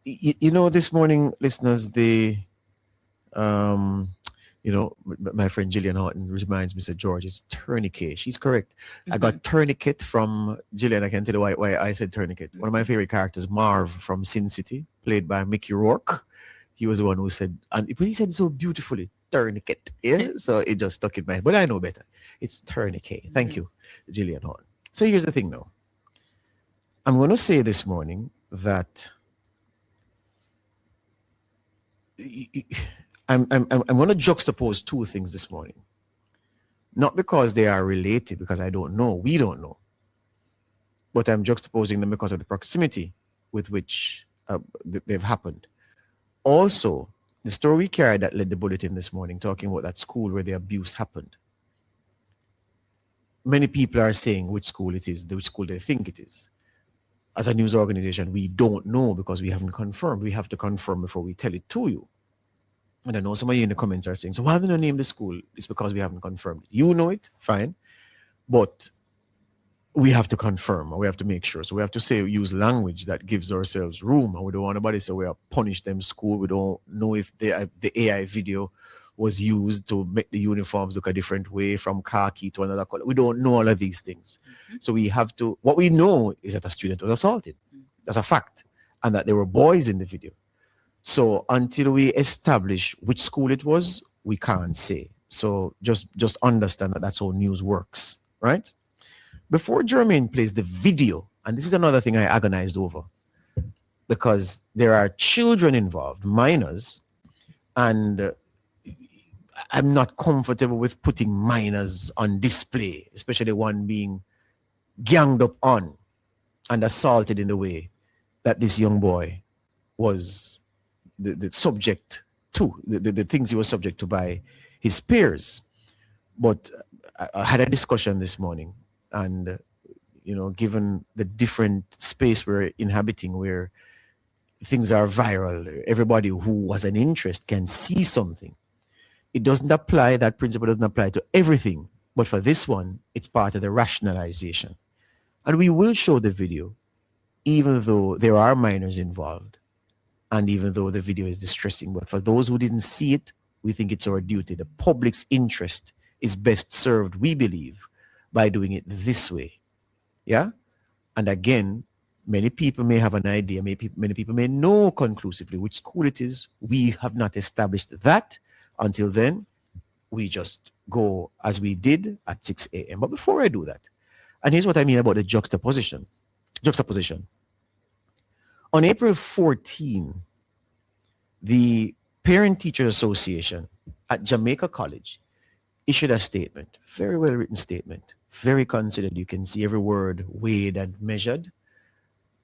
This morning, listeners, um, my friend Gillian Horton reminds me, said, George, it's tourniquet. She's correct. I Mhm. got tourniquet from Gillian. I can tell you why I said tourniquet. One of my favorite characters, Marv from Sin City, played by Mickey Rourke. He was the one who said, but he said it so beautifully, tourniquet. Yeah. So it just stuck in my head. But I know better. It's tourniquet. Thank Mhm. you, Gillian Horton. So here's the thing now. I'm going to say this morning that I'm going to juxtapose two things this morning. Not because they are related, because I don't know, we don't know, but I'm juxtaposing them because of the proximity with which they've happened. Also, the story we carried that led the bulletin this morning, talking about that school where the abuse happened. Many people are saying which school it is, which school they think it is. As a news organization, we don't know because we haven't confirmed. We have to confirm before we tell it to you. And I know some of you in the comments are saying, so why didn't I name the school? It's because we haven't confirmed it. You know it, fine. But we have to confirm, or we have to make sure. So we have to say, use language that gives ourselves room. And we don't want anybody to say we have punished them school. We don't know if the AI video was used to make the uniforms look a different way from khaki to another color. We don't know all of these things. Mhm. So we have to, what we know is that a student was assaulted. Mhm. That's a fact. And that there were boys in the video. So until we establish which school it was, we can't say. So just understand that that's how news works, right? Before Jermaine plays the video, and this is another thing I agonized over because there are children involved, minors, and I'm not comfortable with putting minors on display, especially one being ganged up on and assaulted in the way that this young boy was the subject to, the things he was subject to by his peers. But I had a discussion this morning, and given the different space we're inhabiting where things are viral, everybody who has an interest can see something. It doesn't apply, that principle doesn't apply to everything. But for this one, it's part of the rationalization. And we will show the video, even though there are minors involved, and even though the video is distressing. But for those who didn't see it, we think it's our duty. The public's interest is best served, we believe, by doing it this way. Yeah? And again, many people may have an idea, many people may know conclusively which school it is. We have not established that. Until then, we just go as we did at 6 a.m. But before I do that, and here's what I mean about the juxtaposition. Juxtaposition. On April 14, the Parent Teachers Association at Jamaica College issued a statement, very well written statement, very considered. You can see every word weighed and measured.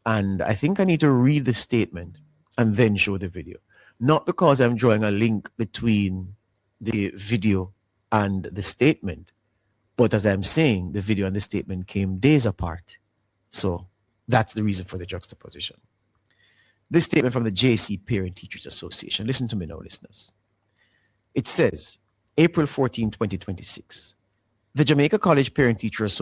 And I think I need to read the statement and then show the video. Not because I'm drawing a link between the video and the statement, but as I'm saying, the video and the statement came days apart. So that's the reason for the juxtaposition. This statement from the JC Parent Teachers Association. Listen to me now, listeners. It says, April 14, 2026. The Jamaica College Teachers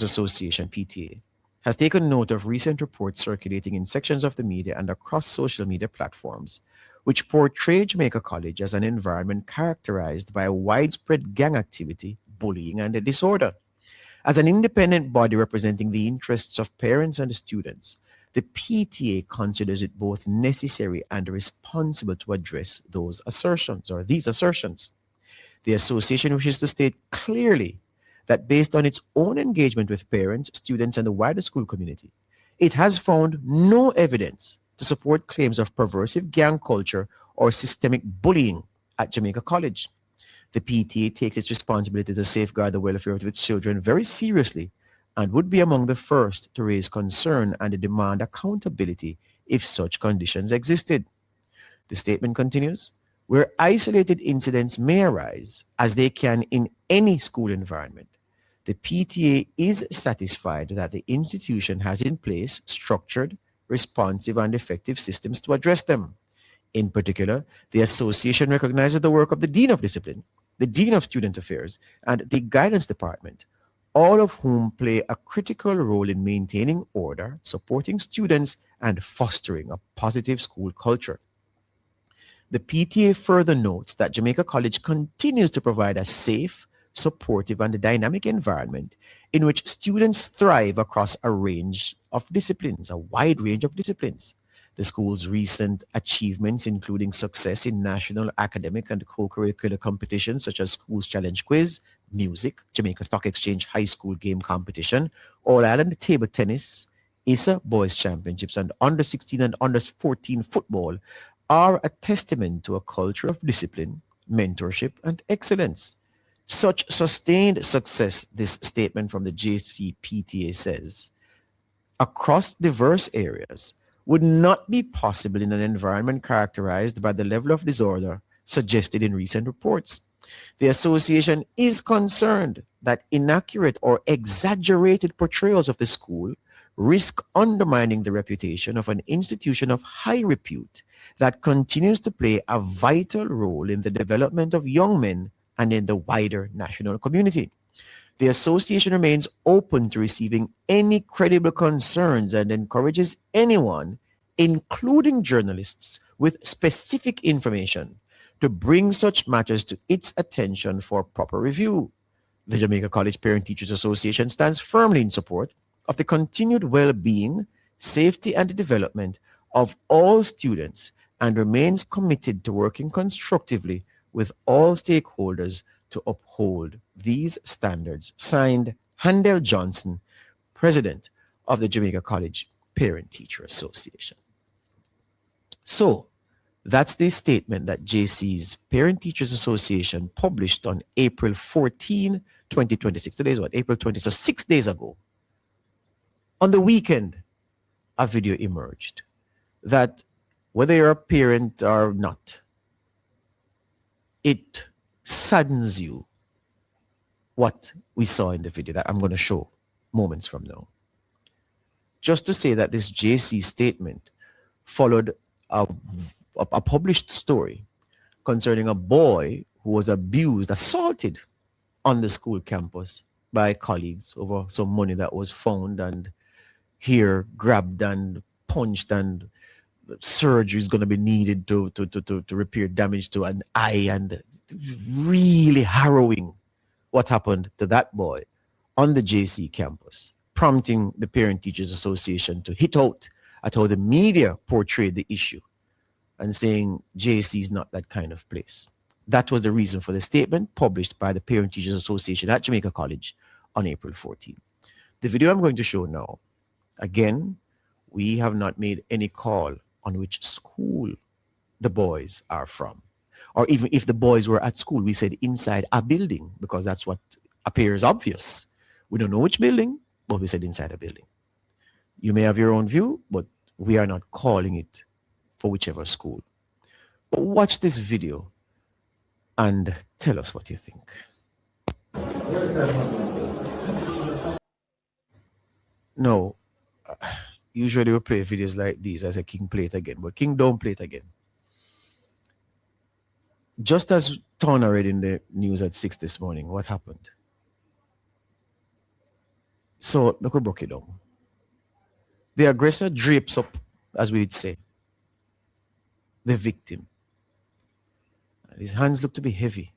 Association, PTA, has taken note of recent reports circulating in sections of the media and across social media platforms, which portray Jamaica College as an environment characterized by widespread gang activity, bullying, and disorder. As an independent body representing the interests of parents and students, the PTA considers it both necessary and responsible to address those assertions or these assertions. The association wishes to state clearly that based on its own engagement with parents, students, and the wider school community, it has found no evidence to support claims of perversive gang culture or systemic bullying at Jamaica College. The PTA takes its responsibility to safeguard the welfare of its children very seriously and would be among the first to raise concern and demand accountability if such conditions existed. The statement continues, where isolated incidents may arise, as they can in any school environment, the PTA is satisfied that the institution has in place structured, responsive, and effective systems to address them. In particular, the association recognizes the work of the Dean of Discipline, the Dean of Student Affairs, and the Guidance Department, all of whom play a critical role in maintaining order, supporting students, and fostering a positive school culture. The PTA further notes that Jamaica College continues to provide a safe, supportive, and dynamic environment in which students thrive across a range of disciplines, a wide range of disciplines. The school's recent achievements, including success in national academic and co-curricular competitions such as Schools Challenge Quiz, music, Jamaica Stock Exchange High School Game Competition, All Island Table Tennis, ISA Boys Championships, and Under 16 and Under 14 football, are a testament to a culture of discipline, mentorship, and excellence. Such sustained success, this statement from the JCPTA says, across diverse areas would not be possible in an environment characterized by the level of disorder suggested in recent reports. The association is concerned that inaccurate or exaggerated portrayals of the school risk undermining the reputation of an institution of high repute that continues to play a vital role in the development of young men and in the wider national community. The association remains open to receiving any credible concerns and encourages anyone, including journalists, with specific information to bring such matters to its attention for proper review. The Jamaica College Parent Teachers Association stands firmly in support of the continued well-being, safety, and development of all students and remains committed to working constructively with all stakeholders to uphold these standards. Signed, Handel Johnson, President of the Jamaica College Parent Teacher Association. So, that's the statement that JC's Parent Teachers Association published on April 14, 2026. Today is what? April 20, so 6 days ago. On the weekend, a video emerged that whether you're a parent or not, it saddens you what we saw in the video that I'm going to show moments from now. Just to say that this JC statement followed a published story concerning a boy who was abused, assaulted on the school campus by colleagues over some money that was found and here grabbed and punched, and surgery is going to be needed to repair damage to an eye, and really harrowing what happened to that boy on the JC campus, prompting the Parent Teachers Association to hit out at how the media portrayed the issue and saying JC is not that kind of place. That was the reason for the statement published by the Parent Teachers Association at Jamaica College on April 14. The video I'm going to show now, again, we have not made any call on which school the boys are from. Or even if the boys were at school, we said inside a building, because that's what appears obvious. We don't know which building, but we said inside a building. You may have your own view, but we are not calling it for whichever school. But watch this video and tell us what you think. No, usually we play videos like these as a King play it again, but King don't play it again. Just as Tona read in the news at 6 this morning, what happened? So, look, we broke it down. The aggressor drapes up, as we'd say, the victim. And his hands look to be heavy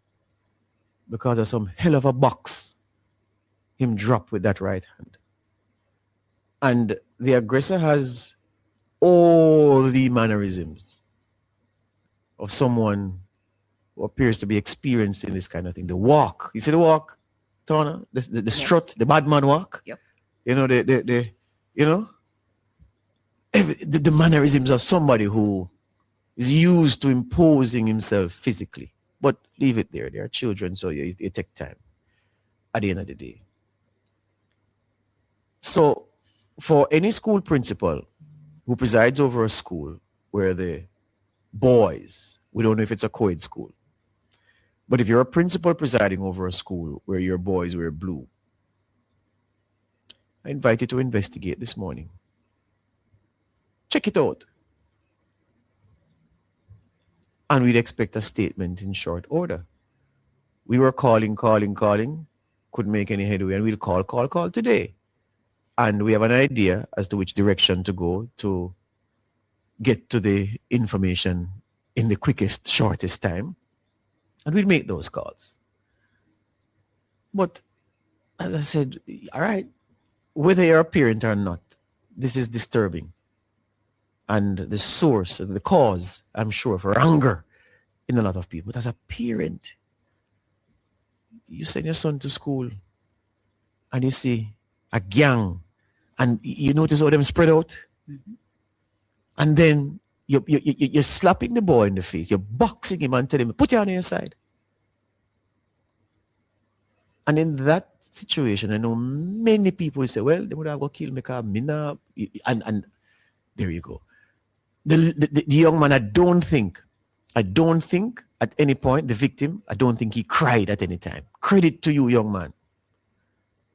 because of some hell of a box him dropped with that right hand. And the aggressor has all the mannerisms of someone who appears to be experienced in this kind of thing. The walk, you see the walk, Tona? The strut, the bad man walk. Yep. You know, the mannerisms of somebody who is used to imposing himself physically. But leave it there. They are children, so you take time at the end of the day. So, for any school principal who presides over a school where the boys, we don't know if it's a co-ed school, but if you're a principal presiding over a school where your boys wear blue, I invite you to investigate this morning. Check it out. And we'd expect a statement in short order. We were calling. couldn't make any headway, and we'll call today. And we have an idea as to which direction to go to get to the information in the quickest, shortest time. And we'll make those calls. But as I said, all right, whether you're a parent or not, this is disturbing. And the source and the cause, I'm sure, for anger in a lot of people. But as a parent, you send your son to school and you see a gang, and you notice how them spread out. Mm-hmm. And then you're slapping the boy in the face. You're boxing him and telling him, put your hand on your side. And in that situation, I know many people will say, well, they would have go kill me because me now. And there you go. The young man, I don't think at any point, the victim, I don't think he cried at any time. Credit to you, young man.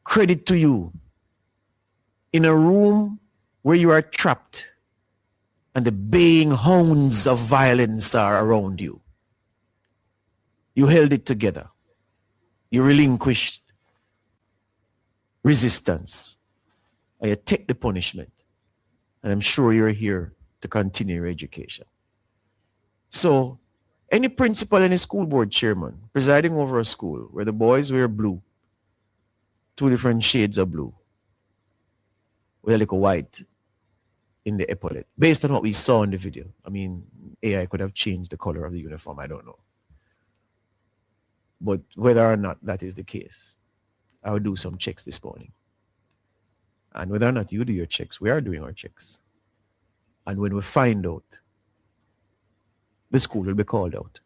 Credit to you. In a room where you are trapped and the baying hounds of violence are around you, you held it together. You relinquished resistance. And you take the punishment. And I'm sure you're here to continue your education. So, any principal, any school board chairman presiding over a school where the boys wear blue, 2 different shades of blue, with a little white in the epaulette, based on what we saw in the video. I mean, AI could have changed the color of the uniform, I don't know. But whether or not that is the case, I will do some checks this morning. And whether or not you do your checks, we are doing our checks. And when we find out, the school will be called out.